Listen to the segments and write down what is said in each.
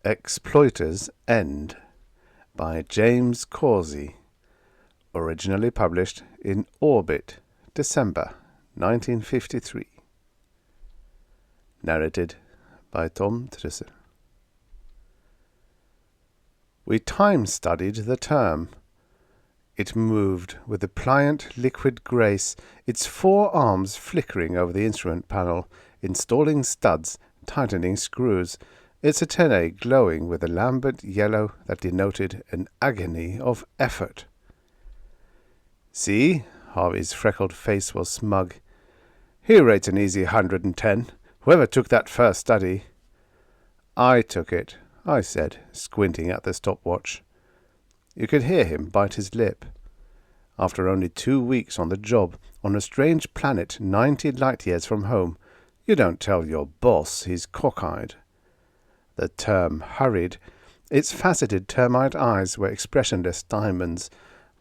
Exploiters End by James Causey. Originally published in Orbit, December 1953. Narrated by Tom Trisser. We time-studied the term. It moved with a pliant liquid grace, its 4 arms flickering over the instrument panel, installing studs, tightening screws, its antennae glowing with a lambent yellow that denoted an agony of effort. "See?" Harvey's freckled face was smug. "He rates an easy 110. Whoever took that first study?" "I took it," I said, squinting at the stopwatch. You could hear him bite his lip. After only 2 weeks on the job, on a strange planet 90 light-years from home, you don't tell your boss he's cockeyed. The term hurried. Its faceted termite eyes were expressionless diamonds,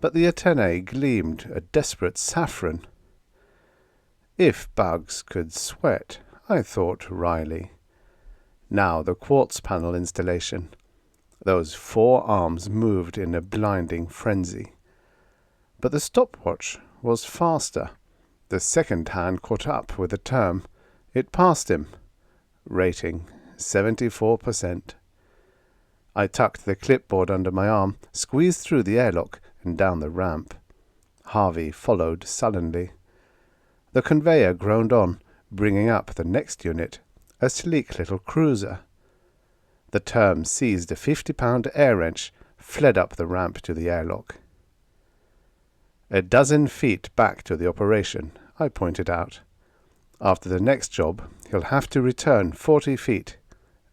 but the antennae gleamed a desperate saffron. If bugs could sweat, I thought wryly. Now the quartz panel installation. Those 4 arms moved in a blinding frenzy. But the stopwatch was faster. The second hand caught up with the term. It passed him. Rating 74%. I tucked the clipboard under my arm, squeezed through the airlock and down the ramp. Harvey followed sullenly. The conveyor groaned on, bringing up the next unit, a sleek little cruiser. The term seized a 50-pound air wrench, fled up the ramp to the airlock. "A dozen feet back to the operation," I pointed out. "After the next job, he'll have to return 40 feet,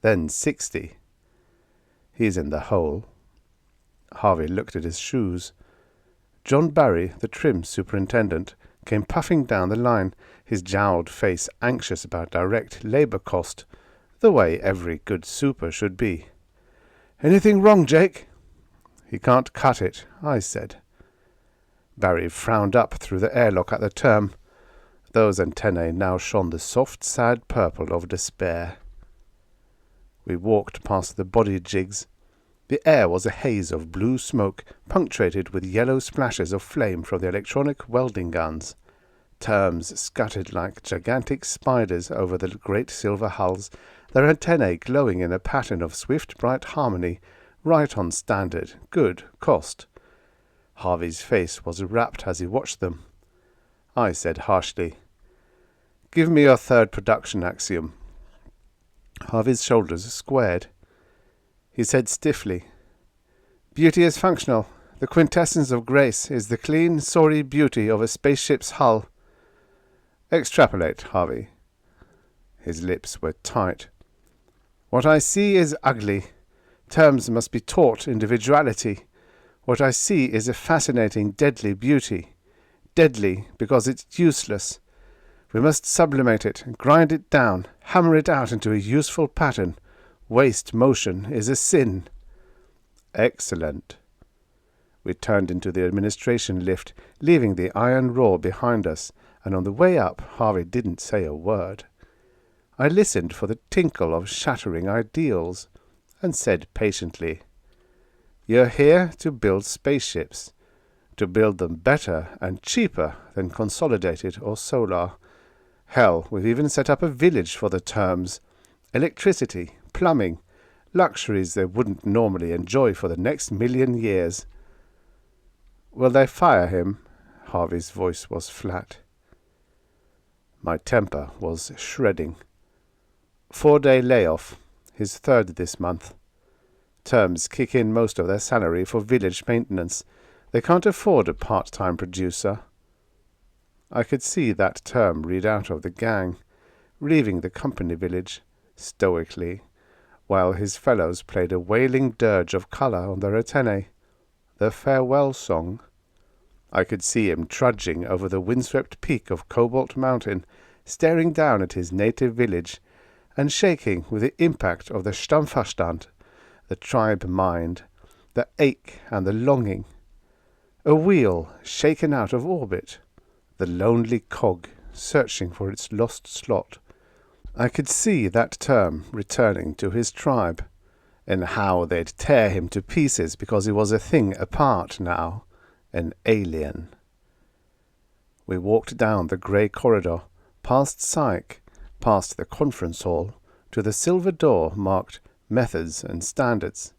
then 60. He's in the hole." Harvey looked at his shoes. John Barry, the trim superintendent, came puffing down the line, his jowled face anxious about direct labor cost, the way every good super should be. "Anything wrong, Jake?" "He can't cut it," I said. Barry frowned up through the airlock at the term. Those antennae now shone the soft, sad purple of despair. We walked past the body jigs. The air was a haze of blue smoke, punctuated with yellow splashes of flame from the electronic welding guns. Terms scuttered like gigantic spiders over the great silver hulls, their antennae glowing in a pattern of swift, bright harmony, right on standard, good cost. Harvey's face was rapt as he watched them. I said harshly, "Give me your third production axiom." Harvey's shoulders squared. He said stiffly, "Beauty is functional. The quintessence of grace is the clean, sorry beauty of a spaceship's hull." "Extrapolate, Harvey." His lips were tight. "What I see is ugly. Terms must be taught individuality. What I see is a fascinating, deadly beauty. Deadly because it's useless. We must sublimate it, grind it down, hammer it out into a useful pattern. Waste motion is a sin." "Excellent." We turned into the administration lift, leaving the iron roar behind us, and on the way up Harvey didn't say a word. I listened for the tinkle of shattering ideals, and said patiently, "You're here to build spaceships, to build them better and cheaper than Consolidated or Solar. Hell, we've even set up a village for the terms. Electricity, plumbing, luxuries they wouldn't normally enjoy for the next 1,000,000 years. "Will they fire him?" Harvey's voice was flat. My temper was shredding. 4-day layoff, his 3rd this month. Terms kick in most of their salary for village maintenance. They can't afford a part-time producer. I could see that term read out of the gang, leaving the company village, stoically, while his fellows played a wailing dirge of colour on their antennae, the farewell song. I could see him trudging over the windswept peak of Cobalt Mountain, staring down at his native village, and shaking with the impact of the Stammverstand, the tribe mind, the ache and the longing. A wheel shaken out of orbit, the lonely cog searching for its lost slot. I could see that term returning to his tribe, and how they'd tear him to pieces because he was a thing apart now, an alien. We walked down the grey corridor, past Psych, past the conference hall, to the silver door marked Methods and Standards.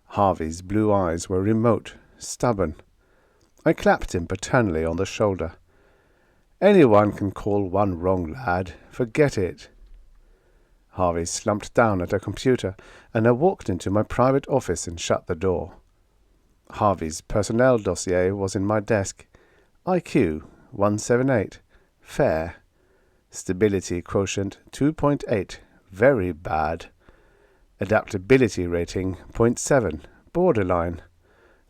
Harvey's blue eyes were remote, stubborn. I clapped him paternally on the shoulder. "Anyone can call one wrong, lad. Forget it." Harvey slumped down at a computer, and I walked into my private office and shut the door. Harvey's personnel dossier was in my desk. IQ 178. Fair. Stability quotient 2.8. Very bad. Adaptability rating 0.7. Borderline.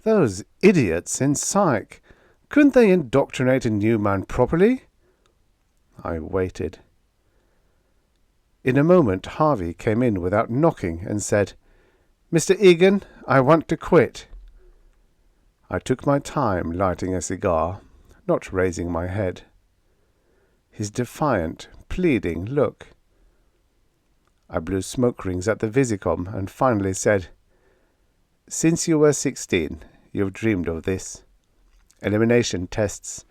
Those idiots in Psych. Couldn't they indoctrinate a new man properly? I waited. In a moment Harvey came in without knocking and said, "Mr. Egan, I want to quit." I took my time lighting a cigar, not raising my head. His defiant, pleading look. I blew smoke rings at the Visicom and finally said, "Since you were 16, you've dreamed of this. Elimination tests,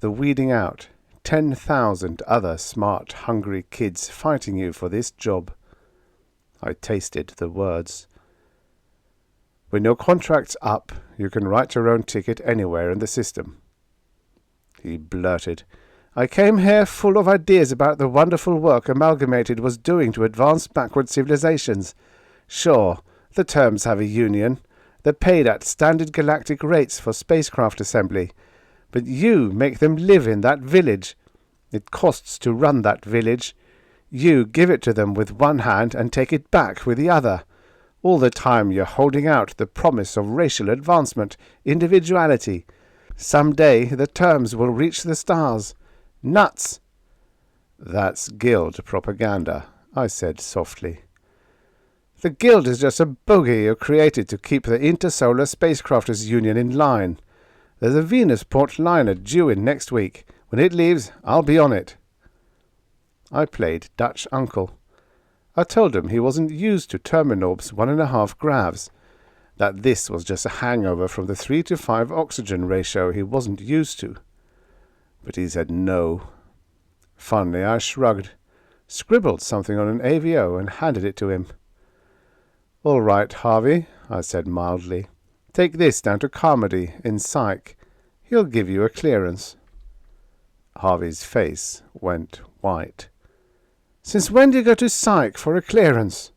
the weeding out, 10,000 other smart, hungry kids fighting you for this job." I tasted the words. "When your contract's up, you can write your own ticket anywhere in the system." He blurted, "I came here full of ideas about the wonderful work Amalgamated was doing to advance backward civilizations. Sure, the terms have a union. They're paid at standard galactic rates for spacecraft assembly. But you make them live in that village. It costs to run that village. You give it to them with one hand and take it back with the other. All the time you're holding out the promise of racial advancement, individuality. Someday the terms will reach the stars. Nuts!" "That's Guild propaganda," I said softly. "The Guild is just a bogey you created to keep the Intersolar Spacecrafters Union in line. There's a Venusport liner due in next week. When it leaves, I'll be on it." I played Dutch uncle. I told him he wasn't used to Terminorb's 1.5 gravs, that this was just a hangover from the 3:5 oxygen ratio he wasn't used to. But he said no. Finally I shrugged, scribbled something on an AVO and handed it to him. "All right, Harvey," I said mildly. "Take this down to Carmody in Psych. He'll give you a clearance." Harvey's face went white. "Since when do you go to Psych for a clearance?"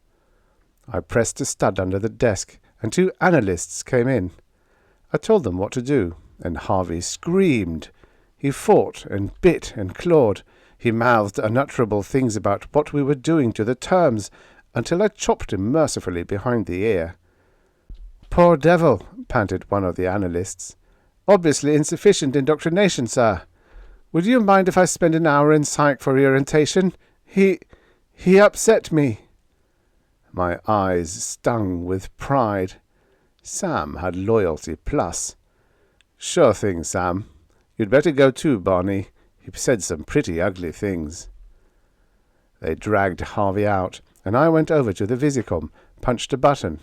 I pressed a stud under the desk, and 2 analysts came in. I told them what to do, and Harvey screamed. He fought and bit and clawed. He mouthed unutterable things about what we were doing to the terms, until I chopped him mercifully behind the ear. "Poor devil," panted one of the analysts. "Obviously insufficient indoctrination, sir. Would you mind if I spend an hour in Psych for orientation? He upset me." My eyes stung with pride. Sam had loyalty plus. "Sure thing, Sam. You'd better go too, Barney. He said some pretty ugly things." They dragged Harvey out, and I went over to the Visicom, punched a button.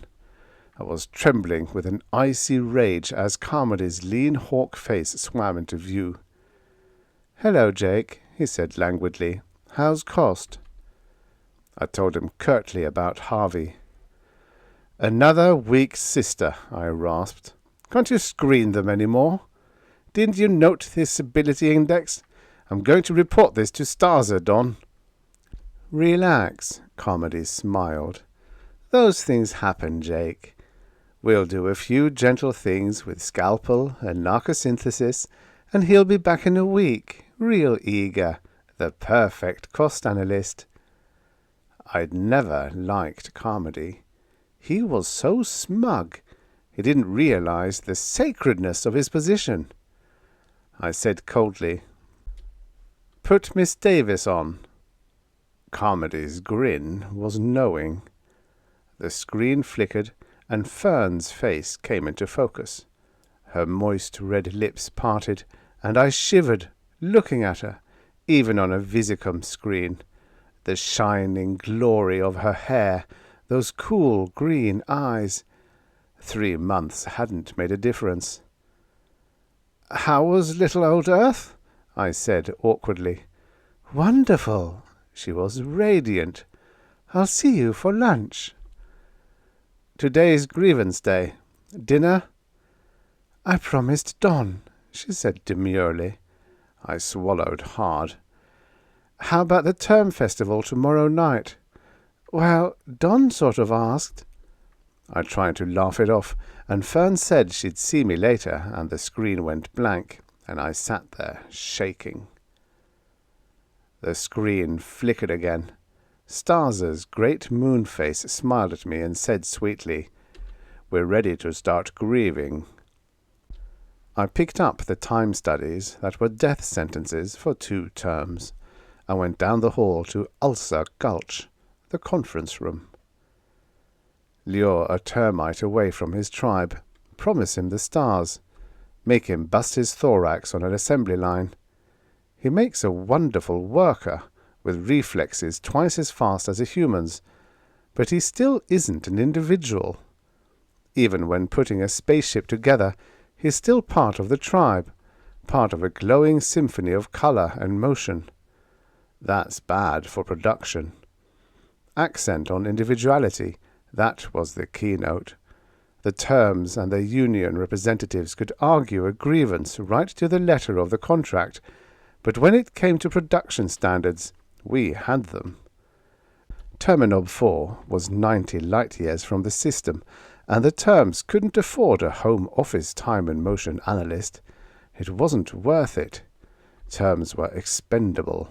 I was trembling with an icy rage as Carmody's lean hawk face swam into view. "Hello, Jake," he said languidly. "How's Cost?" I told him curtly about Harvey. "Another weak sister," I rasped. "Can't you screen them any more? Didn't you note this ability index? I'm going to report this to Starzer, Don." "Relax," Carmody smiled. "Those things happen, Jake. We'll do a few gentle things with Scalpel and narcosynthesis, and he'll be back in a week, real eager, the perfect cost analyst." I'd never liked Carmody. He was so smug. He didn't realize the sacredness of his position. I said coldly, "Put Miss Davis on." Carmody's grin was knowing. The screen flickered, and Fern's face came into focus. Her moist red lips parted, and I shivered, looking at her, even on a Visicom screen. The shining glory of her hair, Those cool green eyes. 3 months hadn't made a difference. "How was little old Earth?" I said awkwardly. "Wonderful." She was radiant. "I'll see you for lunch." "Today's grievance day. Dinner?" "I promised Don," she said demurely. I swallowed hard. "How about the term festival tomorrow night?" "Well, Don sort of asked." I tried to laugh it off, and Fern said she'd see me later, and the screen went blank, and I sat there, shaking. The screen flickered again. Starz's great moon face smiled at me and said sweetly, "We're ready to start grieving." I picked up the time studies that were death sentences for 2 terms, and went down the hall to Ulcer Gulch, the conference room. Lure a termite away from his tribe, promise him the stars, make him bust his thorax on an assembly line. He makes a wonderful worker, with reflexes twice as fast as a human's, but he still isn't an individual. Even when putting a spaceship together, he's still part of the tribe, part of a glowing symphony of color and motion. That's bad for production. Accent on individuality, that was the keynote. The terms and their union representatives could argue a grievance right to the letter of the contract, but when it came to production standards, we had them. Terminorb 4 was 90 light-years from the system, and the terms couldn't afford a home office time and motion analyst. It wasn't worth it. Terms were expendable.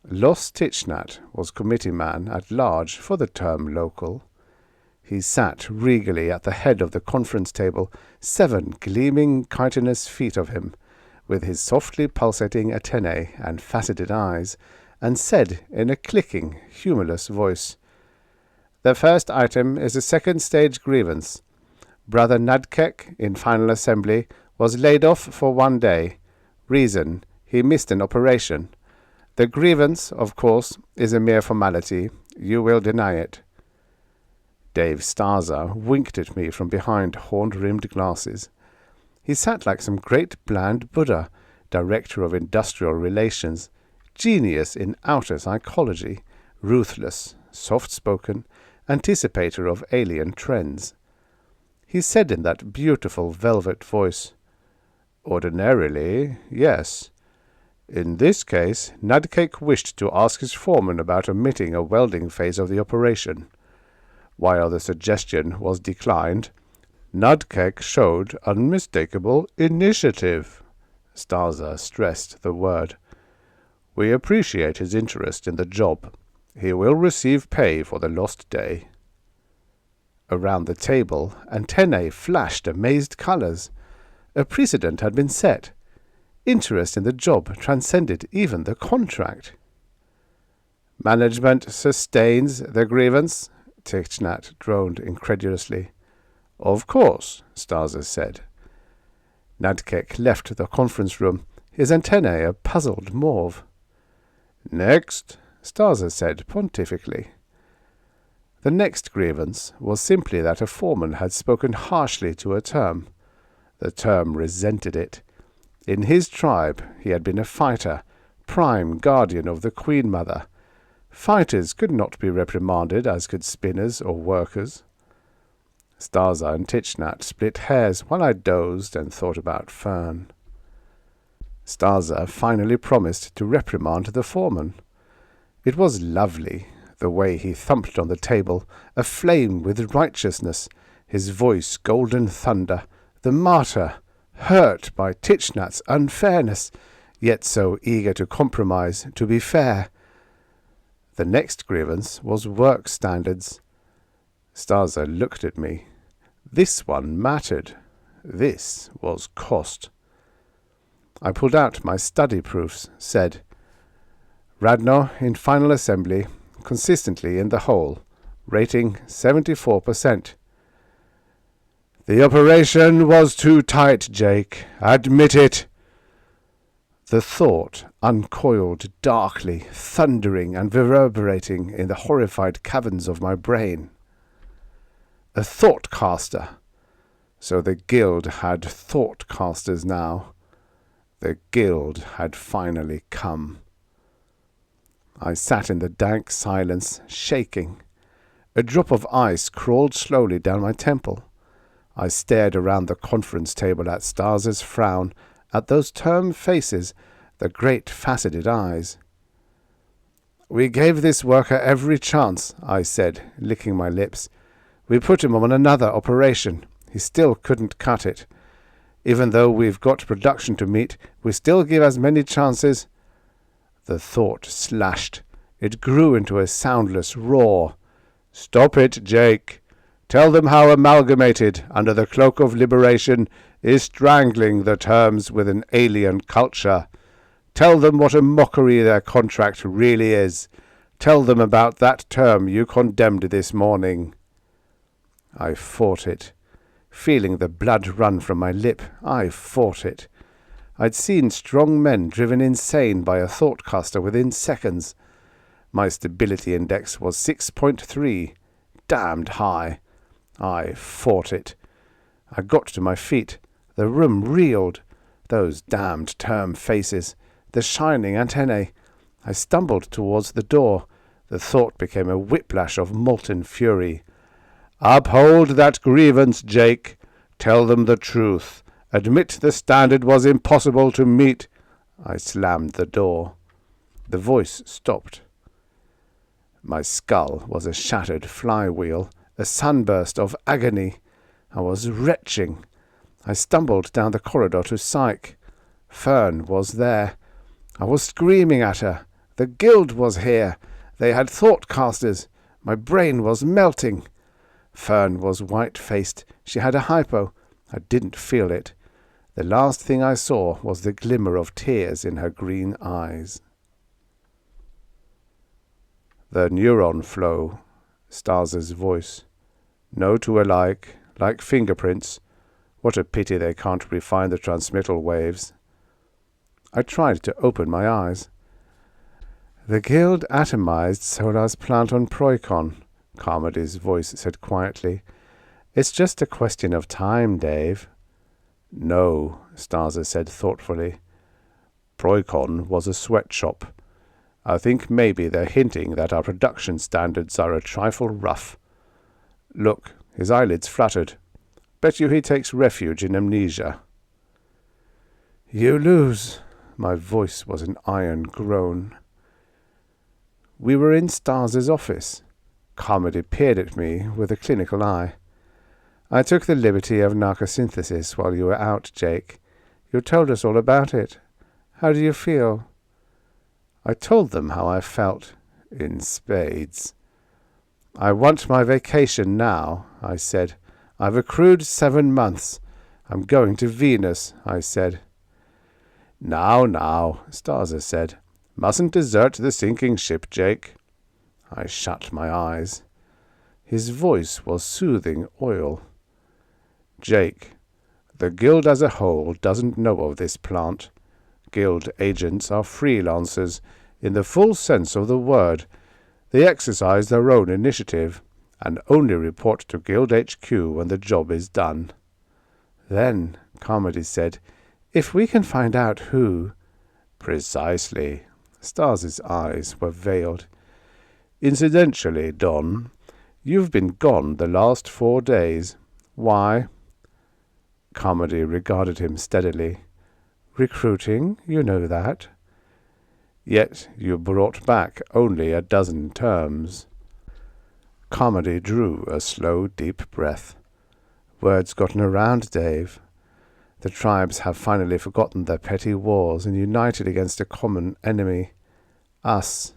Los Tichnat was committee man at large for the term local. He sat regally at the head of the conference table, 7 gleaming chitinous feet of him, with his softly pulsating antennae and faceted eyes, and said in a clicking, humorless voice, "The first item is a second-stage grievance. Brother Nadkek, in final assembly, was laid off for 1 day. Reason, he missed an operation. The grievance, of course, is a mere formality. You will deny it." Dave Starza winked at me from behind horn-rimmed glasses. He sat like some great bland Buddha, director of industrial relations, genius in outer psychology, ruthless, soft-spoken, anticipator of alien trends. He said in that beautiful velvet voice, "Ordinarily, yes. In this case, Nadcake wished to ask his foreman about omitting a welding phase of the operation. While the suggestion was declined, Nadcake showed unmistakable initiative." Starza stressed the word. "We appreciate his interest in the job. He will receive pay for the lost day." Around the table, antennae flashed amazed colors. A precedent had been set. Interest in the job transcended even the contract. "Management sustains the grievance," Tichnat droned incredulously. "Of course," Starza said. Nadkek left the conference room, his antennae a puzzled mauve. "Next," Starza said pontifically. The next grievance was simply that a foreman had spoken harshly to a term. The term resented it. In his tribe he had been a fighter, prime guardian of the Queen Mother. Fighters could not be reprimanded as could spinners or workers. Starza and Tichnat split hairs while I dozed and thought about Fern. Starza finally promised to reprimand the foreman. It was lovely, the way he thumped on the table, aflame with righteousness, his voice golden thunder, the martyr, hurt by Tichnat's unfairness, yet so eager to compromise, to be fair. The next grievance was work standards. Starza looked at me. This one mattered. This was cost. I pulled out my study proofs, said, "Radno in final assembly, consistently in the hole, rating 74%. "The operation was too tight, Jake. Admit it." The thought uncoiled darkly, thundering and reverberating in the horrified caverns of my brain. A thoughtcaster. So the guild had thoughtcasters now. The guild had finally come. I sat in the dank silence, shaking. A drop of ice crawled slowly down my temple. I stared around the conference table at Starz's frown, at those term faces, the great faceted eyes. "We gave this worker every chance," I said, licking my lips. "We put him on another operation. He still couldn't cut it. Even though we've got production to meet, we still give as many chances." The thought slashed. It grew into a soundless roar. "Stop it, Jake. Tell them how Amalgamated, under the cloak of liberation, is strangling the terms with an alien culture. Tell them what a mockery their contract really is. Tell them about that term you condemned this morning." I fought it. Feeling the blood run from my lip, I fought it. I'd seen strong men driven insane by a thoughtcaster within seconds. My stability index was 6.3. Damned high. I fought it. I got to my feet. The room reeled. Those damned term faces. The shining antennae. I stumbled towards the door. The thought became a whiplash of molten fury. "Uphold that grievance, Jake. Tell them the truth. Admit the standard was impossible to meet." I slammed the door. The voice stopped. My skull was a shattered flywheel, a sunburst of agony. I was retching. I stumbled down the corridor to Psyche. Fern was there. I was screaming at her. The guild was here. They had thoughtcasters. My brain was melting. Fern was white-faced. She had a hypo. I didn't feel it. The last thing I saw was the glimmer of tears in her green eyes. "The neuron flow," Starz's voice. "No two alike, like fingerprints. What a pity they can't refine the transmittal waves." I tried to open my eyes. "The guild atomized Solar's plant on Proicon," Carmody's voice said quietly. "It's just a question of time, Dave." "No," Starzer said thoughtfully. "Proicon was a sweatshop. I think maybe they're hinting that our production standards are a trifle rough. Look, his eyelids fluttered. Bet you he takes refuge in amnesia." "You lose." My voice was an iron groan. We were in Starz's office. Carmody peered at me with a clinical eye. "I took the liberty of narcosynthesis while you were out, Jake. You told us all about it. How do you feel?" I told them how I felt, in spades. "I want my vacation now," I said. "I've accrued 7 months. I'm going to Venus," I said. Now, Starzer said. "Mustn't desert the sinking ship, Jake." I shut my eyes. His voice was soothing oil. "Jake, the guild as a whole doesn't know of this plant. Guild agents are freelancers, in the full sense of the word. They exercise their own initiative, and only report to Guild HQ when the job is done." "Then," Carmody said, "if we can find out who—" "Precisely." Starz's eyes were veiled. "Incidentally, Don, you've been gone the last 4 days. Why?" Carmody regarded him steadily. "Recruiting, you know that." "Yet you brought back only a dozen terms." Carmody drew a slow, deep breath. "Word's gotten around, Dave. The tribes have finally forgotten their petty wars and united against a common enemy. Us.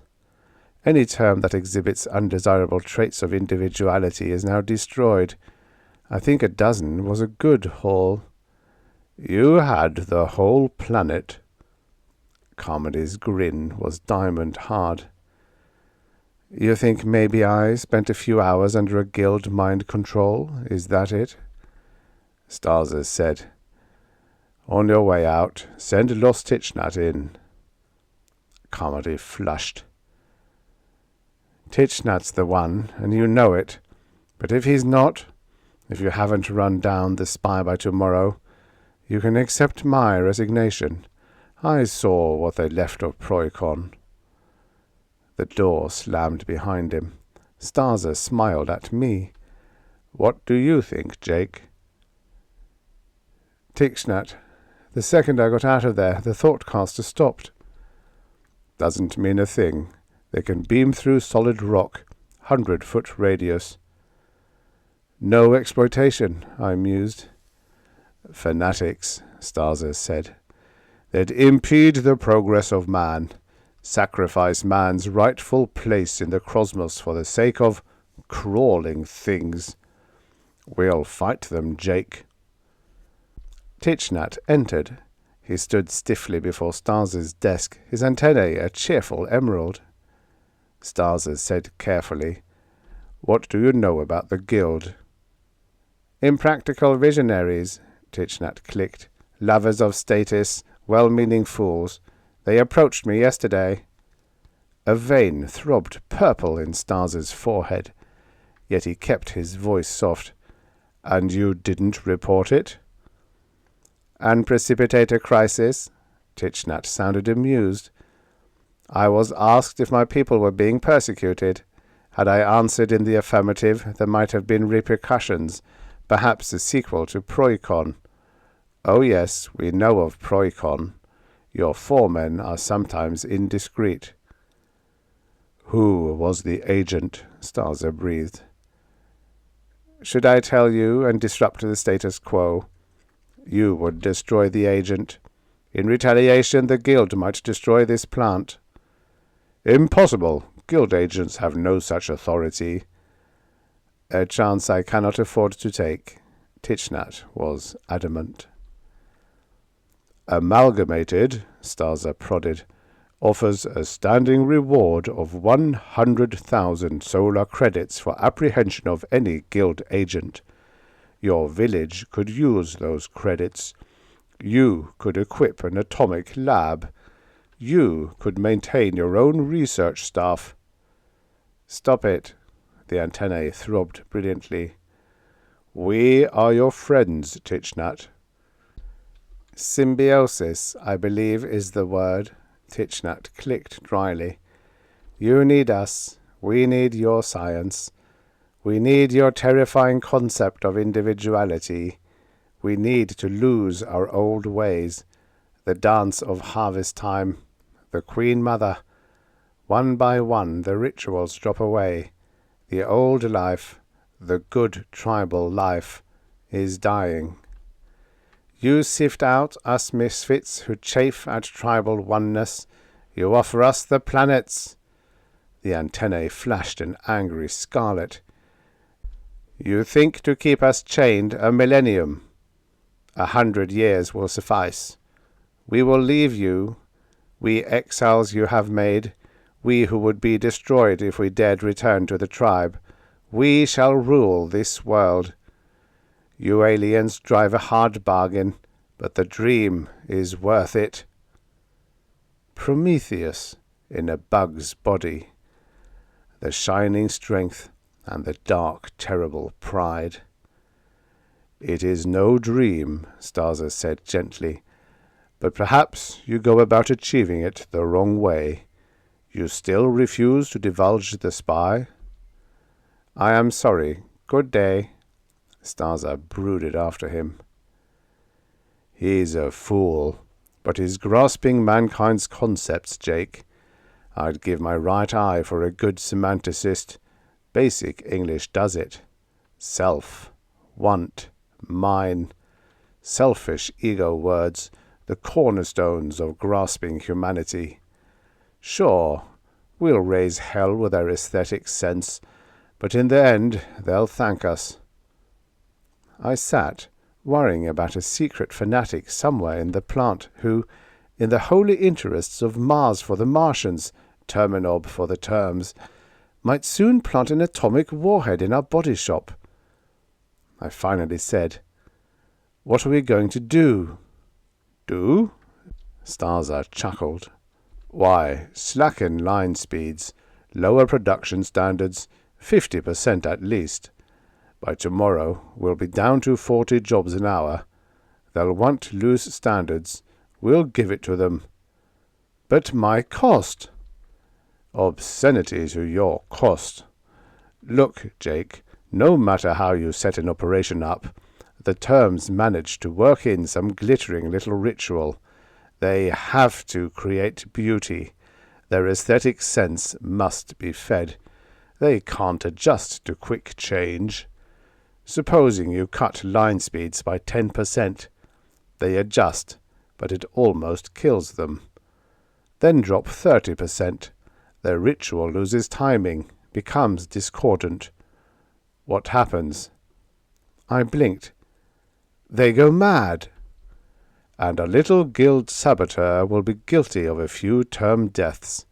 Any term that exhibits undesirable traits of individuality is now destroyed. I think a dozen was a good haul." "You had the whole planet." Carmody's grin was diamond hard. "You think maybe I spent a few hours under a guild mind control? Is that it?" Starzer said. On your way out, send Lost Tichnat in. Carmody flushed. Tichnat's the one, and you know it. But if he's not, if you haven't run down the spy by tomorrow, you can accept my resignation. I saw what they left of Proicon. The door slammed behind him. Starza smiled at me. What do you think, Jake? Tichnat. The second I got out of there, the Thoughtcaster stopped. Doesn't mean a thing. They can beam through solid rock, 100-foot radius. No exploitation, I mused. Fanatics, Starza said. They'd impede the progress of man, sacrifice man's rightful place in the cosmos for the sake of crawling things. We'll fight them, Jake. Tichnat entered. He stood stiffly before Starza's desk, his antennae a cheerful emerald. Starza said carefully, What do you know about the guild? Impractical visionaries, Tichnat clicked. Lovers of status, well-meaning fools. They approached me yesterday. A vein throbbed purple in Starza's forehead, yet he kept his voice soft. And you didn't report it? And precipitate a crisis? Tichnat sounded amused. I was asked if my people were being persecuted. Had I answered in the affirmative, there might have been repercussions, perhaps a sequel to Proicon. Oh yes, we know of Proicon. Your foremen are sometimes indiscreet. Who was the agent? Starza breathed. Should I tell you and disrupt the status quo? You would destroy the agent. In retaliation, the guild might destroy this plant. Impossible. Guild agents have no such authority. A chance I cannot afford to take. Tichnat was adamant. Amalgamated, Starza prodded, offers a standing reward of 100,000 solar credits for apprehension of any guild agent. Your village could use those credits. You could equip an atomic lab. You could maintain your own research staff. Stop it. The antennae throbbed brilliantly. We are your friends, Tichnat. Symbiosis, I believe, is the word. Tichnat clicked dryly. You need us. We need your science. We need your terrifying concept of individuality. We need to lose our old ways. The dance of harvest time. The Queen Mother. One by one the rituals drop away. The old life, the good tribal life, is dying. You sift out us misfits who chafe at tribal oneness. You offer us the planets. The antennae flashed an angry scarlet. You think to keep us chained a millennium. 100 years will suffice. We will leave you, we exiles you have made, we who would be destroyed if we dared return to the tribe. We shall rule this world. You aliens drive a hard bargain, but the dream is worth it. Prometheus in a bug's body. The shining strength and the dark, terrible pride. It is no dream, Starza said gently, but perhaps you go about achieving it the wrong way. You still refuse to divulge the spy? I am sorry. Good day. Starza brooded after him. He's a fool, but he's grasping mankind's concepts, Jake. I'd give my right eye for a good semanticist. Basic English does it. Self, want, mine. Selfish ego words, the cornerstones of grasping humanity. Sure, we'll raise hell with our aesthetic sense, but in the end they'll thank us. I sat, worrying about a secret fanatic somewhere in the plant who, in the holy interests of Mars for the Martians, Terminorb for the terms, might soon plant an atomic warhead in our body shop. I finally said, What are we going to do? Do? Starza chuckled. Why, slacken line speeds, lower production standards, 50% at least. By tomorrow, we'll be down to 40 jobs an hour. They'll want loose standards. We'll give it to them. But my cost? Obscenity to your cost. Look, Jake, no matter how you set an operation up, the terms manage to work in some glittering little ritual. They have to create beauty. Their aesthetic sense must be fed. They can't adjust to quick change. Supposing you cut line speeds by 10%. They adjust, but it almost kills them. Then drop 30%. Their ritual loses timing, becomes discordant. What happens? I blinked. They go mad. And a little guild saboteur will be guilty of a few term deaths.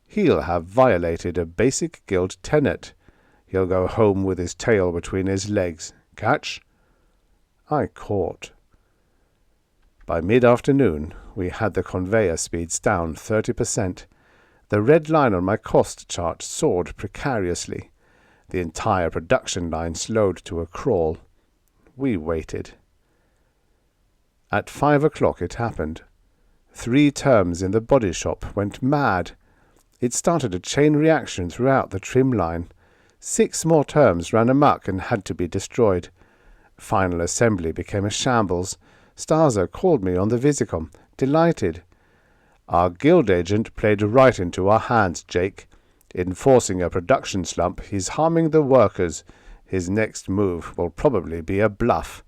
He'll have violated a basic guild tenet. He'll go home with his tail between his legs. Catch? I caught. By mid-afternoon, we had the conveyor speeds down 30%. The red line on my cost chart soared precariously. The entire production line slowed to a crawl. We waited. At 5 o'clock it happened. 3 terms in the body shop went mad. It started a chain reaction throughout the trim line. 6 more terms ran amok and had to be destroyed. Final assembly became a shambles. Starza called me on the Visicom, delighted. Our guild agent played right into our hands, Jake. In forcing a production slump, he's harming the workers. His next move will probably be a bluff.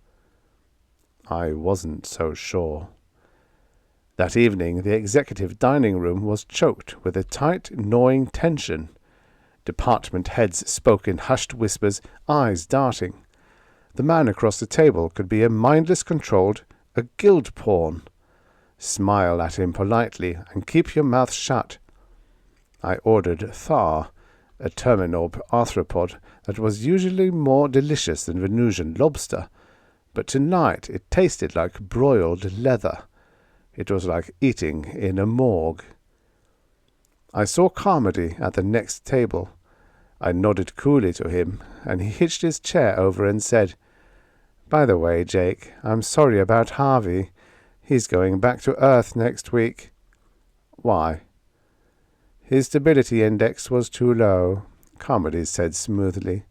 I wasn't so sure. That evening, the executive dining room was choked with a tight, gnawing tension. Department heads spoke in hushed whispers, eyes darting. The man across the table could be a mindless controlled, a guild pawn. Smile at him politely and keep your mouth shut. I ordered Thar, a Terminorb arthropod that was usually more delicious than Venusian lobster, but tonight it tasted like broiled leather. It was like eating in a morgue. I saw Carmody at the next table. I nodded coolly to him, and he hitched his chair over and said, "By the way, Jake, I'm sorry about Harvey. He's going back to Earth next week." "Why?" "His stability index was too low," Carmody said smoothly.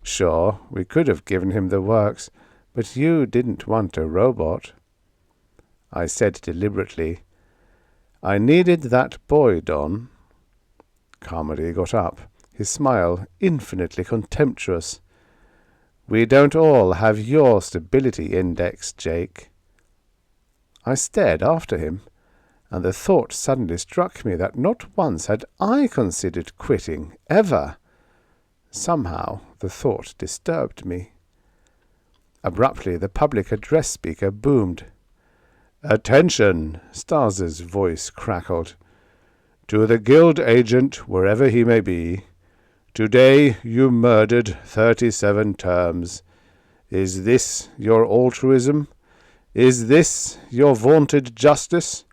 "Sure, we could have given him the works, but you didn't want a robot." I said deliberately, "I needed that boy, Don." Carmody got up, his smile infinitely contemptuous. "We don't all have your stability index, Jake." I stared after him, and the thought suddenly struck me that not once had I considered quitting, ever. Somehow the thought disturbed me. Abruptly the public address speaker boomed. "Attention!" Starza's voice crackled. "To the guild agent, wherever he may be. Today you murdered 37 terms. Is this your altruism? Is this your vaunted justice?"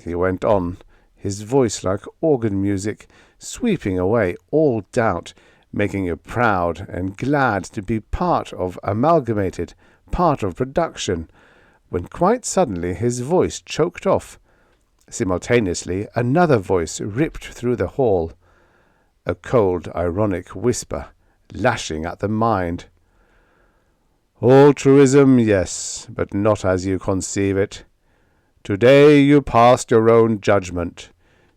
He went on, his voice like organ music, sweeping away all doubt, making you proud and glad to be part of Amalgamated, part of production, when quite suddenly his voice choked off. Simultaneously another voice ripped through the hall. A cold, ironic whisper, lashing at the mind. "Altruism, yes, but not as you conceive it. Today you passed your own judgment.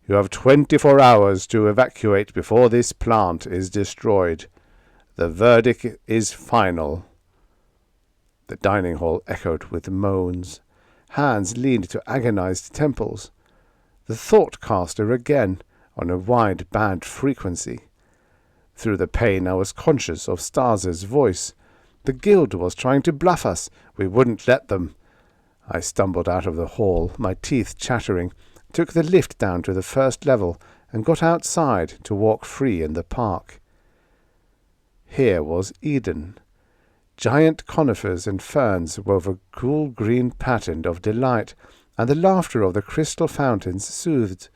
You have 24 hours to evacuate before this plant is destroyed. The verdict is final." The dining hall echoed with moans. Hands leaned to agonized temples. The thought caster again, on a wide band frequency. Through the pain I was conscious of Starza's voice. The guild was trying to bluff us. We wouldn't let them. I stumbled out of the hall, my teeth chattering, took the lift down to the first level, and got outside to walk free in the park. Here was Eden. Giant conifers and ferns wove a cool green pattern of delight, and the laughter of the crystal fountains soothed.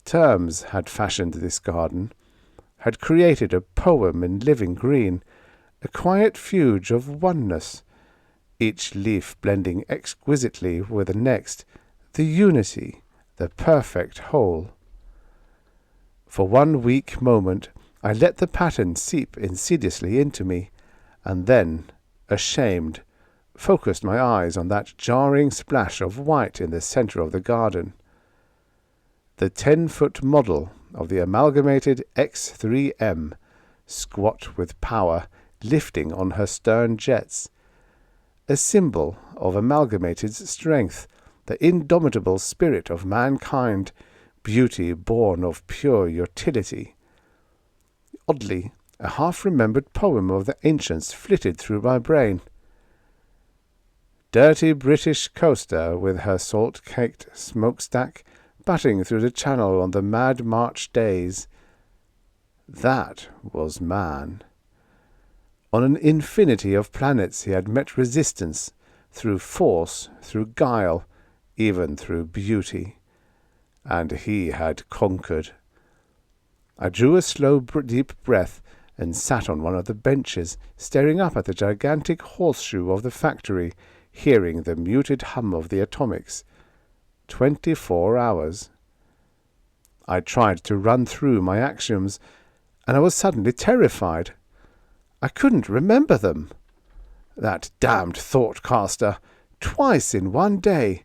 Terms had fashioned this garden, had created a poem in living green, a quiet fugue of oneness, each leaf blending exquisitely with the next, the unity, the perfect whole. For one weak moment I let the pattern seep insidiously into me, and then, ashamed, focused my eyes on that jarring splash of white in the centre of the garden. The 10-foot model of the amalgamated X3M, squat with power, lifting on her stern jets, a symbol of amalgamated strength, the indomitable spirit of mankind, beauty born of pure utility. Oddly, a half-remembered poem of the ancients flitted through my brain. Dirty British coaster with her salt-caked smokestack butting through the channel on the mad March days. That was man. On an infinity of planets he had met resistance, through force, through guile, even through beauty. And he had conquered. I drew a slow, deep breath and sat on one of the benches, staring up at the gigantic horseshoe of the factory, hearing the muted hum of the atomics. 24 hours. I tried to run through my axioms, and I was suddenly terrified. I couldn't remember them. That damned thought-caster, twice in one day.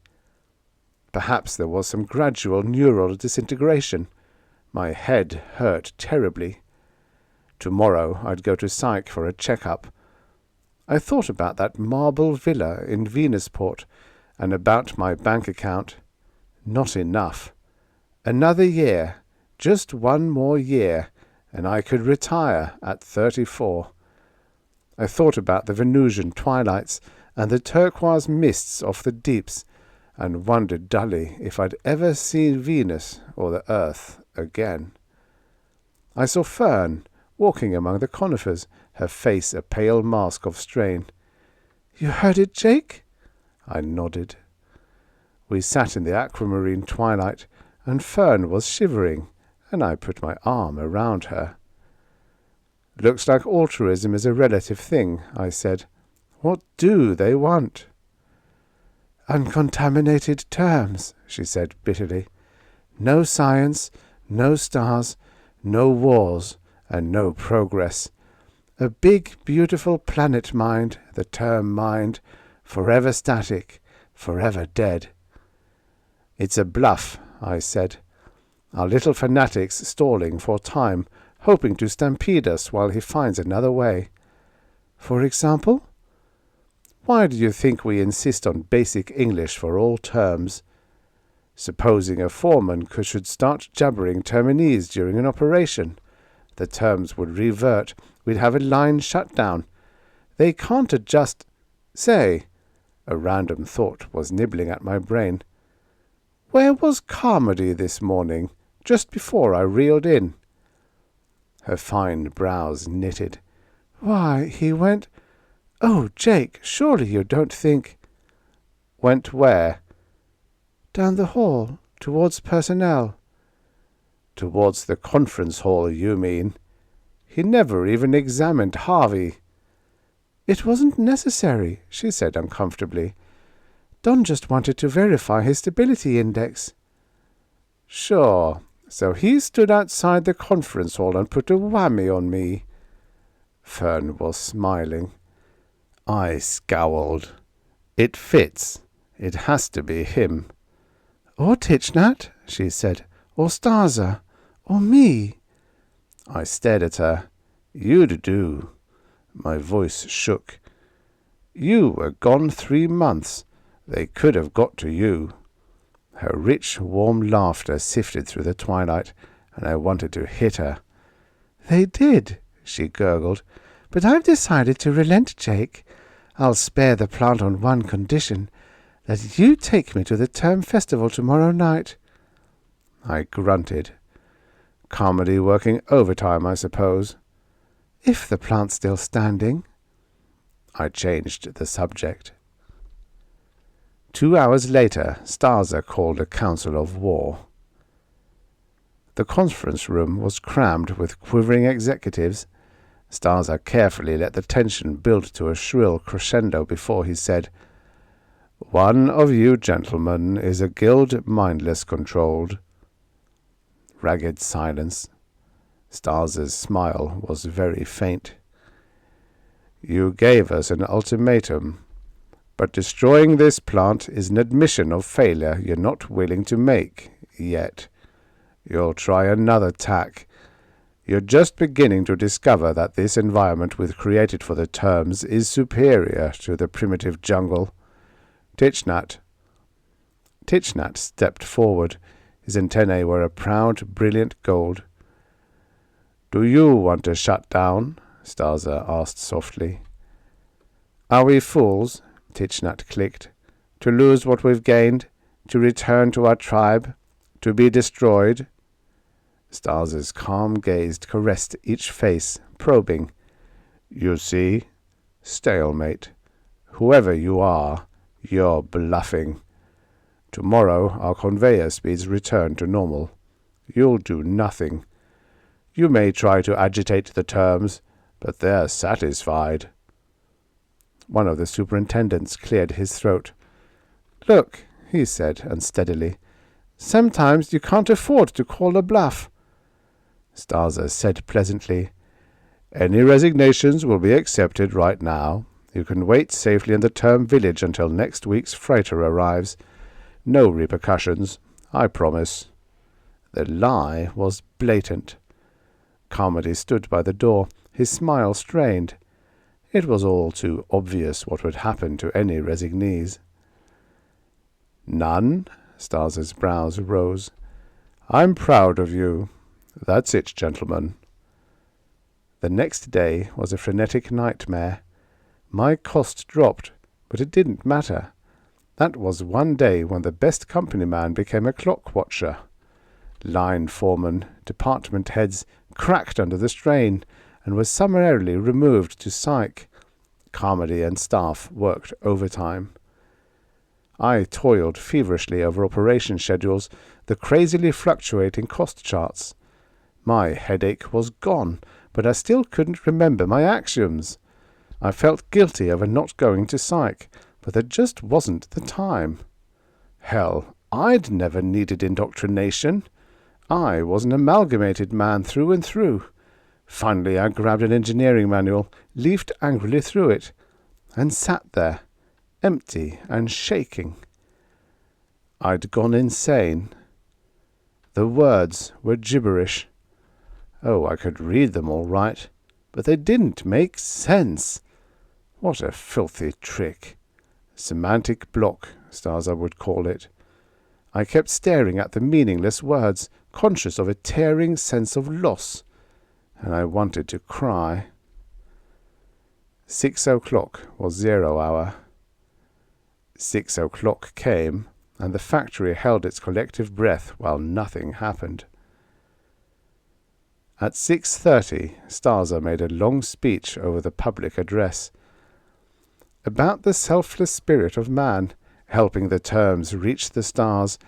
Perhaps there was some gradual neural disintegration. My head hurt terribly. Tomorrow I'd go to Psych for a check-up. I thought about that marble villa in Venusport and about my bank account. Not enough. Another year, just one more year, and I could retire at 34. I thought about the Venusian twilights and the turquoise mists of the deeps, and wondered dully if I'd ever see Venus or the Earth again. I saw Fern walking among the conifers, her face a pale mask of strain. "You heard it, Jake?" I nodded. We sat in the aquamarine twilight, and Fern was shivering, and I put my arm around her. "Looks like altruism is a relative thing," I said. "What do they want?" "Uncontaminated terms," she said bitterly. "No science, no stars, no wars, and no progress. A big, beautiful planet mind, the term mind, forever static, forever dead." "It's a bluff," I said. "Our little fanatic's stalling for time, hoping to stampede us while he finds another way." "For example?" "Why do you think we insist on basic English for all terms? Supposing a foreman should start jabbering Terminese during an operation, the terms would revert. We'd have a line shut down. They can't adjust. Say," a random thought was nibbling at my brain, "where was Carmody this morning, just before I reeled in?" Her fine brows knitted. "Why, he went— Oh, Jake, surely you don't think—" "Went where?" "Down the hall, towards personnel." "Towards the conference hall, you mean? He never even examined Harvey." "It wasn't necessary," she said uncomfortably. "Don just wanted to verify his stability index." "Sure. So he stood outside the conference hall and put a whammy on me." Fern was smiling. I scowled. "It fits. It has to be him." "Or Tichnat," she said, "or Starza, or me." I stared at her. "You'd do." My voice shook. "You were gone 3 months. They could have got to you." Her rich, warm laughter sifted through the twilight, and I wanted to hit her. "They did," she gurgled. "But I've decided to relent, Jake. I'll spare the plant on one condition, that you take me to the term festival tomorrow night." I grunted. "Comedy working overtime, I suppose." "If the plant's still standing." I changed the subject. 2 hours later, Starza called a council of war. The conference room was crammed with quivering executives. Starza carefully let the tension build to a shrill crescendo before he said, "One of you gentlemen is a guild mindless controlled." Ragged silence. Starza's smile was very faint. "You gave us an ultimatum, but destroying this plant is an admission of failure you're not willing to make yet. You'll try another tack. You're just beginning to discover that this environment we've created for the terms is superior to the primitive jungle. Tichnat." Tichnat stepped forward. His antennae were a proud, brilliant gold. "Do you want to shut down?" Starza asked softly. "Are we fools?" Tichnat clicked. "To lose what we've gained? To return to our tribe? To be destroyed?" Starza's calm gaze caressed each face, probing. "You see? Stalemate. Whoever you are, you're bluffing. Tomorrow our conveyor speeds return to normal. You'll do nothing. You may try to agitate the terms, but they're satisfied." One of the superintendents cleared his throat. "Look," he said unsteadily, "sometimes you can't afford to call a bluff." Starza said pleasantly, "Any resignations will be accepted right now. You can wait safely in the term village until next week's freighter arrives. No repercussions, I promise." The lie was blatant. Carmody stood by the door, his smile strained. It was all too obvious what would happen to any resignees. "None?" Starza's brows rose. "I'm proud of you. That's it, gentlemen." The next day was a frenetic nightmare. My cost dropped, but it didn't matter. That was one day when the best company man became a clock watcher. Line foremen, department heads cracked under the strain and were summarily removed to psych. Carmody and staff worked overtime. I toiled feverishly over operation schedules, the crazily fluctuating cost charts. My headache was gone, but I still couldn't remember my axioms. I felt guilty over not going to psych, but there just wasn't the time. Hell, I'd never needed indoctrination. I was an amalgamated man through and through. Finally I grabbed an engineering manual, leafed angrily through it, and sat there, empty and shaking. I'd gone insane. The words were gibberish. Oh, I could read them all right, but they didn't make sense. What a filthy trick. Semantic block, Starza would call it. I kept staring at the meaningless words, conscious of a tearing sense of loss, and I wanted to cry. 6 o'clock was 0 hour. 6 o'clock came, and the factory held its collective breath while nothing happened. At 6:30, Starza made a long speech over the public address. About the selfless spirit of man, helping the terms reach the stars,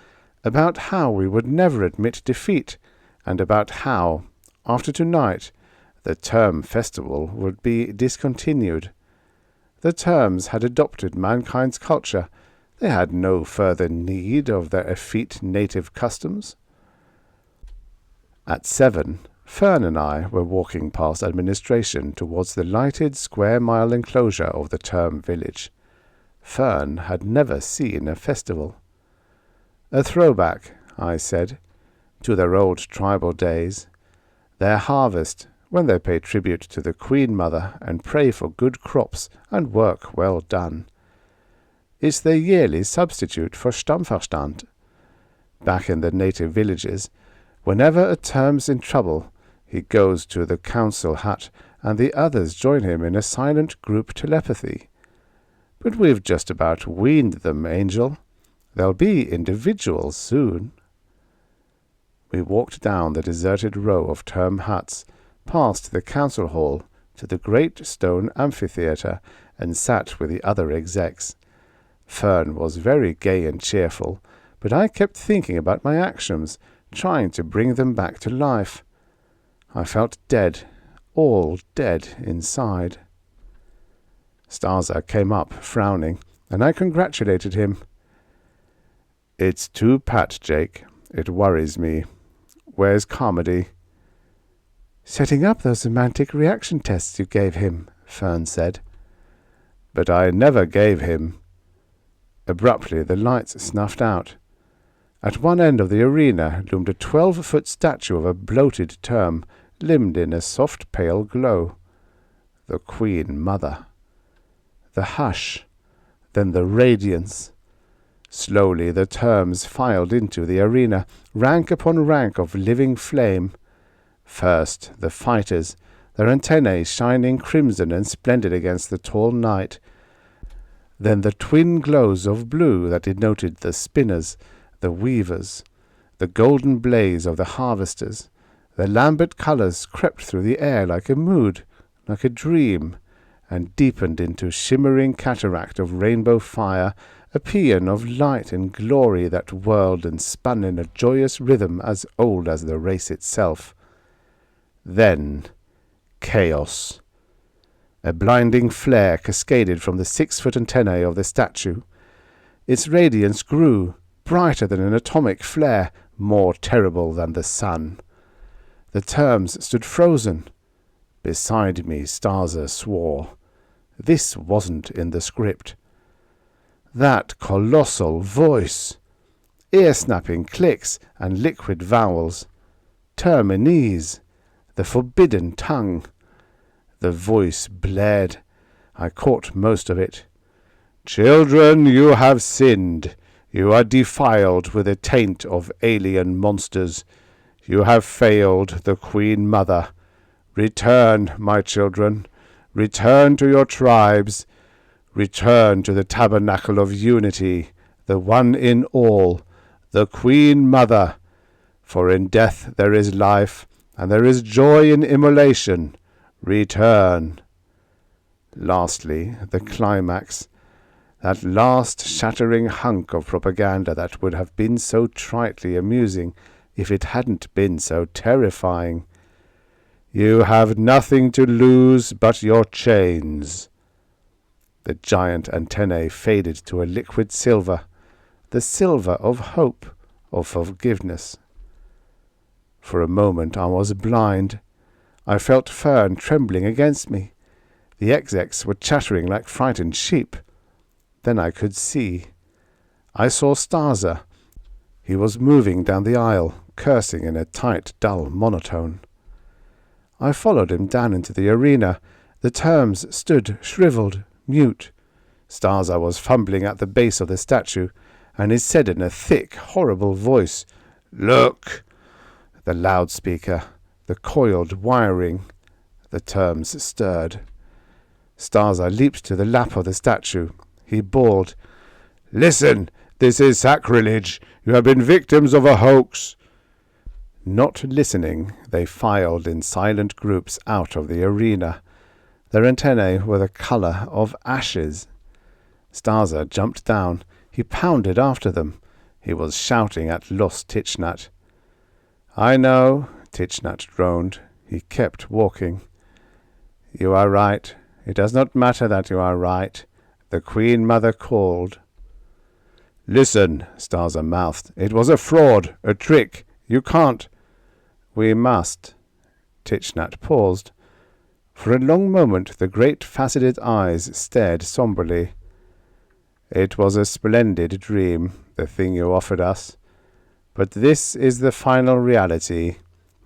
about how we would never admit defeat, and about how, after tonight, the term festival would be discontinued. The terms had adopted mankind's culture. They had no further need of their effete native customs. At 7, Fern and I were walking past administration towards the lighted square-mile enclosure of the term village. Fern had never seen a festival. "A throwback," I said, "to their old tribal days. Their harvest, when they pay tribute to the Queen Mother and pray for good crops and work well done. It's their yearly substitute for Stammverstand. Back in the native villages, whenever a term's in trouble, he goes to the council hut, and the others join him in a silent group telepathy. But we've just about weaned them, Angel. They'll be individuals soon." We walked down the deserted row of term huts, past the council hall, to the great stone amphitheatre, and sat with the other execs. Fern was very gay and cheerful, but I kept thinking about my actions, trying to bring them back to life. I felt dead, all dead inside. Starza came up, frowning, and I congratulated him. "It's too pat, Jake. It worries me. Where's Carmody?" "Setting up those semantic reaction tests you gave him," Fern said. "But I never gave him." Abruptly, the lights snuffed out. At one end of the arena loomed a 12-foot statue of a bloated term, limned in a soft pale glow. The Queen Mother. The hush, then the radiance. Slowly the terms filed into the arena, rank upon rank of living flame. First the fighters, their antennae shining crimson and splendid against the tall night. Then the twin glows of blue that denoted the spinners, the weavers, the golden blaze of the harvesters. The lambent colours crept through the air like a mood, like a dream, and deepened into shimmering cataract of rainbow fire, a paean of light and glory that whirled and spun in a joyous rhythm as old as the race itself. Then chaos. A blinding flare cascaded from the 6-foot antennae of the statue. Its radiance grew, brighter than an atomic flare, more terrible than the sun. The terms stood frozen. Beside me, Starza swore. This wasn't in the script. That colossal voice. Ear-snapping clicks and liquid vowels. Terminese. The forbidden tongue. The voice blared. I caught most of it. "Children, you have sinned. You are defiled with the taint of alien monsters. You have failed the Queen Mother. Return, my children. Return to your tribes. Return to the tabernacle of unity, the one in all, the Queen Mother. For in death there is life, and there is joy in immolation. Return." Lastly, the climax. That last shattering hunk of propaganda that would have been so tritely amusing if it hadn't been so terrifying. "You have nothing to lose but your chains." The giant antennae faded to a liquid silver, the silver of hope, of forgiveness. For a moment I was blind. I felt Fern trembling against me. The execs were chattering like frightened sheep. Then I could see. I saw Starza. He was moving down the aisle, cursing in a tight, dull monotone. I followed him down into the arena. The terms stood shriveled, mute. Starza was fumbling at the base of the statue, and he said in a thick, horrible voice, "Look!" The loudspeaker, the coiled wiring. The terms stirred. Starza leaped to the lap of the statue. He bawled, "Listen! This is sacrilege! You have been victims of a hoax!" Not listening, they filed in silent groups out of the arena. Their antennae were the colour of ashes. Starza jumped down. He pounded after them. He was shouting at lost Tichnat. "I know," Tichnat droned. He kept walking. "You are right. It does not matter that you are right. The Queen Mother called." "Listen," Starza mouthed. "It was a fraud, a trick. You can't—" "We must." Tichnat paused. For a long moment the great faceted eyes stared somberly. "It was a splendid dream, the thing you offered us. But this is the final reality,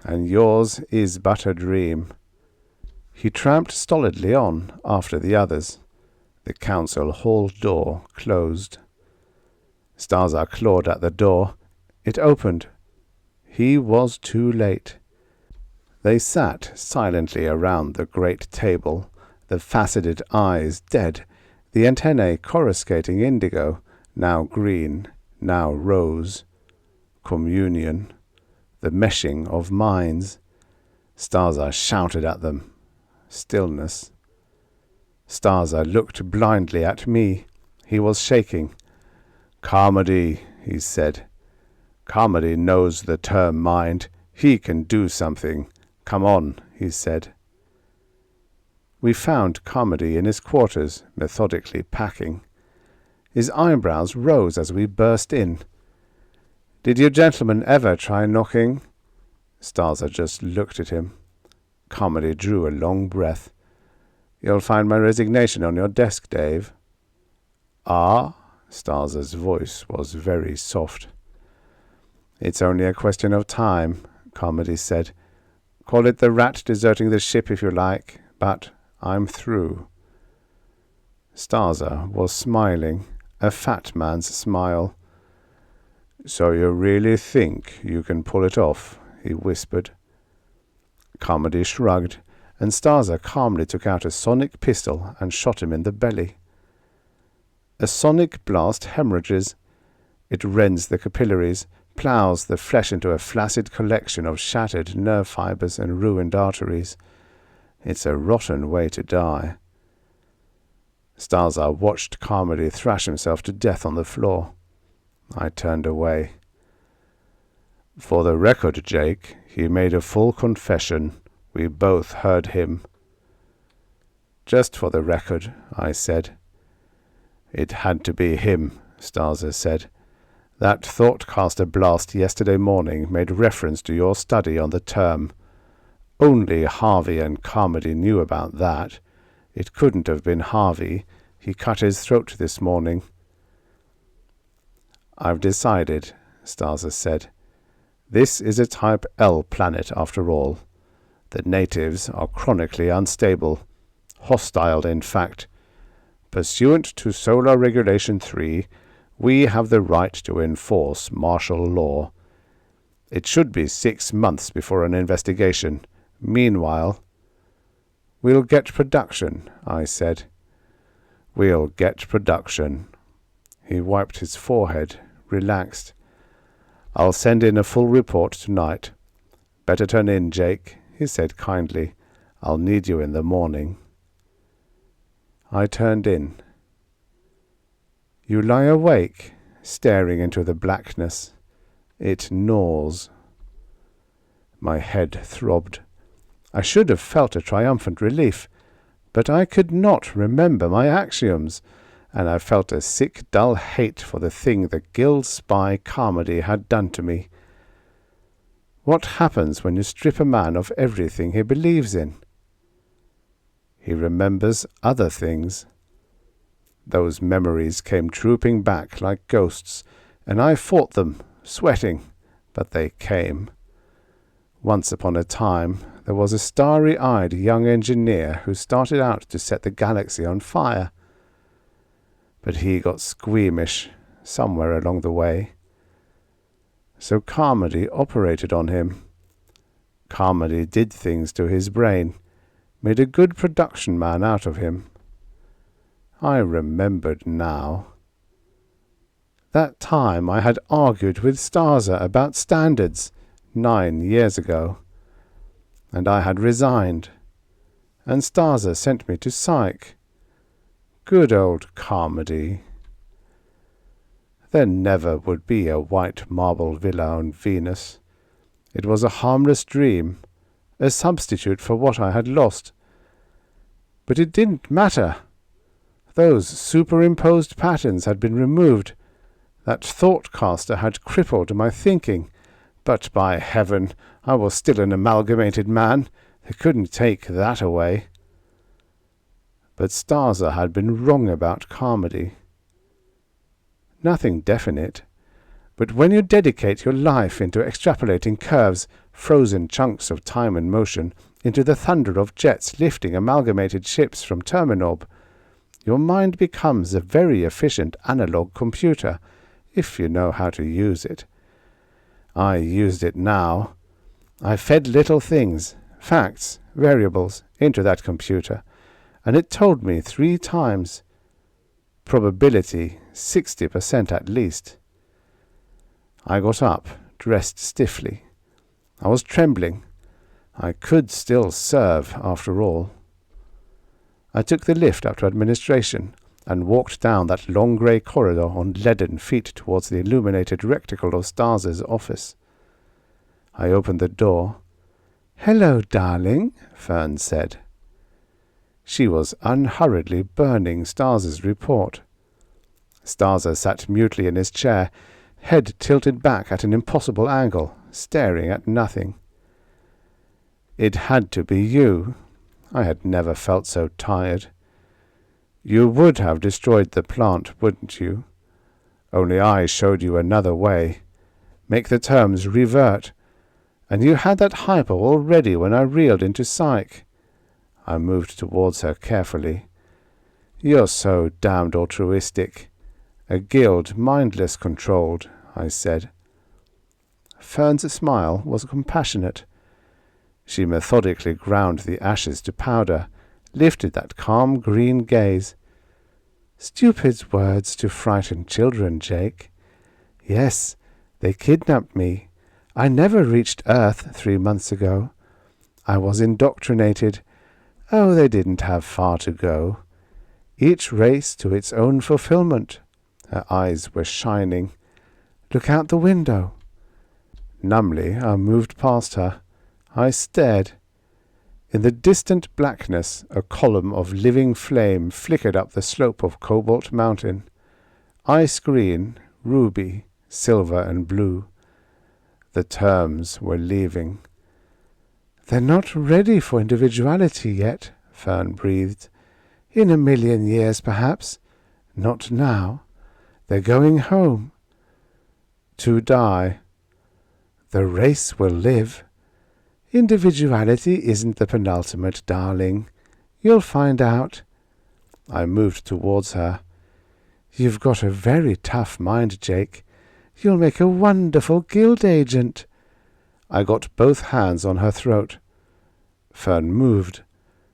and yours is but a dream." He tramped stolidly on after the others. The council hall door closed. Starza clawed at the door. It opened. He was too late. They sat silently around the great table, the faceted eyes dead, the antennae coruscating indigo, now green, now rose. Communion, the meshing of minds. Starza shouted at them. Stillness. Starza looked blindly at me. He was shaking. "Carmody," he said. "Carmody knows the term mind. He can do something. Come on," he said. We found Carmody in his quarters, methodically packing. His eyebrows rose as we burst in. "Did you gentlemen ever try knocking?" Starzer just looked at him. Carmody drew a long breath. "You'll find my resignation on your desk, Dave." "Ah?" Starzer's voice was very soft. "It's only a question of time," Carmody said. "Call it the rat deserting the ship if you like, but I'm through." Starzer was smiling, a fat man's smile. "So you really think you can pull it off?" he whispered. Carmody shrugged, and Starzer calmly took out a sonic pistol and shot him in the belly. A sonic blast hemorrhages. It rends the capillaries, ploughs the flesh into a flaccid collection of shattered nerve fibers and ruined arteries. It's a rotten way to die. Starzer watched Carmody thrash himself to death on the floor. I turned away. "For the record, Jake, he made a full confession. We both heard him." "Just for the record," I said. "It had to be him," Starzer said. "That Thoughtcaster blast yesterday morning made reference to your study on the term. Only Harvey and Carmody knew about that. It couldn't have been Harvey. He cut his throat this morning." "I've decided," Starzer said. "This is a Type L planet after all. The natives are chronically unstable. Hostile, in fact. Pursuant to Solar Regulation 3, we have the right to enforce martial law. It should be 6 months before an investigation. Meanwhile—" "We'll get production," I said. "We'll get production." He wiped his forehead, relaxed. "I'll send in a full report tonight. Better turn in, Jake," he said kindly. "I'll need you in the morning." I turned in. You lie awake, staring into the blackness. It gnaws. My head throbbed. I should have felt a triumphant relief, but I could not remember my axioms, and I felt a sick, dull hate for the thing the guild spy Carmody had done to me. What happens when you strip a man of everything he believes in? He remembers other things. Those memories came trooping back like ghosts, and I fought them, sweating, but they came. Once upon a time, there was a starry-eyed young engineer who started out to set the galaxy on fire. But he got squeamish somewhere along the way. So Carmody operated on him. Carmody did things to his brain, made a good production man out of him. I remembered now. That time I had argued with Starzer about standards 9 years ago, and I had resigned, and Starzer sent me to psych. Good old Carmody. There never would be a white marble villa on Venus. It was a harmless dream, a substitute for what I had lost. But it didn't matter. Those superimposed patterns had been removed. That Thoughtcaster had crippled my thinking. But by heaven, I was still an amalgamated man. They couldn't take that away. But Starzer had been wrong about Carmody. Nothing definite. But when you dedicate your life into extrapolating curves, frozen chunks of time and motion, into the thunder of jets lifting amalgamated ships from Terminorb, your mind becomes a very efficient analog computer, if you know how to use it. I used it now. I fed little things, facts, variables, into that computer, and it told me 3 times. Probability 60% at least. I got up, dressed stiffly. I was trembling. I could still serve, after all. I took the lift up to administration, and walked down that long grey corridor on leaden feet towards the illuminated rectangle of Stars's office. I opened the door. "Hello, darling," Fern said. She was unhurriedly burning Stars's report. Starzer sat mutely in his chair, head tilted back at an impossible angle, staring at nothing. "It had to be you." I had never felt so tired. "You would have destroyed the plant, wouldn't you? Only I showed you another way. Make the terms revert. And you had that hypo all ready when I reeled into psych." I moved towards her carefully. "You're so damned altruistic. A guild mindless controlled," I said. Fern's smile was compassionate. She methodically ground the ashes to powder, lifted that calm green gaze. "Stupid words to frighten children, Jake. Yes, they kidnapped me. I never reached Earth 3 months ago. I was indoctrinated. Oh, they didn't have far to go. Each race to its own fulfillment." Her eyes were shining. "Look out the window." Numbly, I moved past her. I stared. In the distant blackness, a column of living flame flickered up the slope of Cobalt Mountain. Ice green, ruby, silver and blue. The terms were leaving. "They're not ready for individuality yet," Fern breathed. "In 1,000,000 years, perhaps. Not now. They're going home. To die. The race will live. Individuality isn't the penultimate, darling. You'll find out." I moved towards her. "You've got a very tough mind, Jake. You'll make a wonderful guild agent." I got both hands on her throat. Fern moved.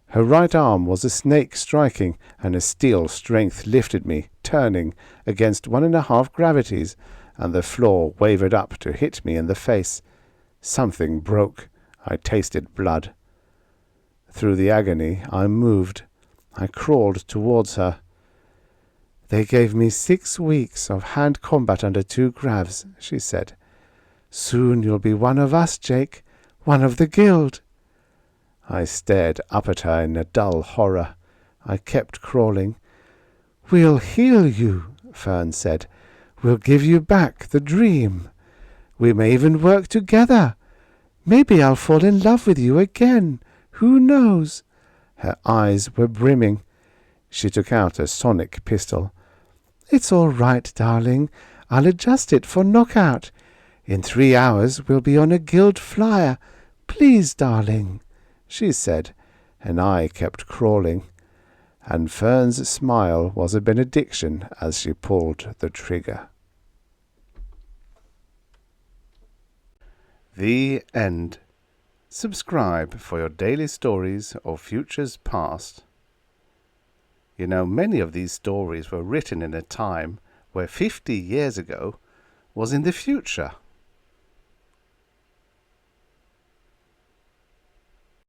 Her right arm was a snake striking, and a steel strength lifted me, turning, against 1.5 gravities, and the floor wavered up to hit me in the face. Something broke. I tasted blood. Through the agony, I moved. I crawled towards her. "They gave me 6 weeks of hand combat under 2 gravs," she said. "Soon you'll be one of us, Jake, one of the guild." I stared up at her in a dull horror. I kept crawling. "We'll heal you," Fern said. "We'll give you back the dream. We may even work together. Maybe I'll fall in love with you again. Who knows?" Her eyes were brimming. She took out a sonic pistol. "It's all right, darling. I'll adjust it for knockout. In 3 hours we'll be on a guild flyer. Please, darling," she said, and I kept crawling. And Fern's smile was a benediction as she pulled the trigger. The end. Subscribe for your daily stories of futures past. You know, many of these stories were written in a time where 50 years ago was in the future.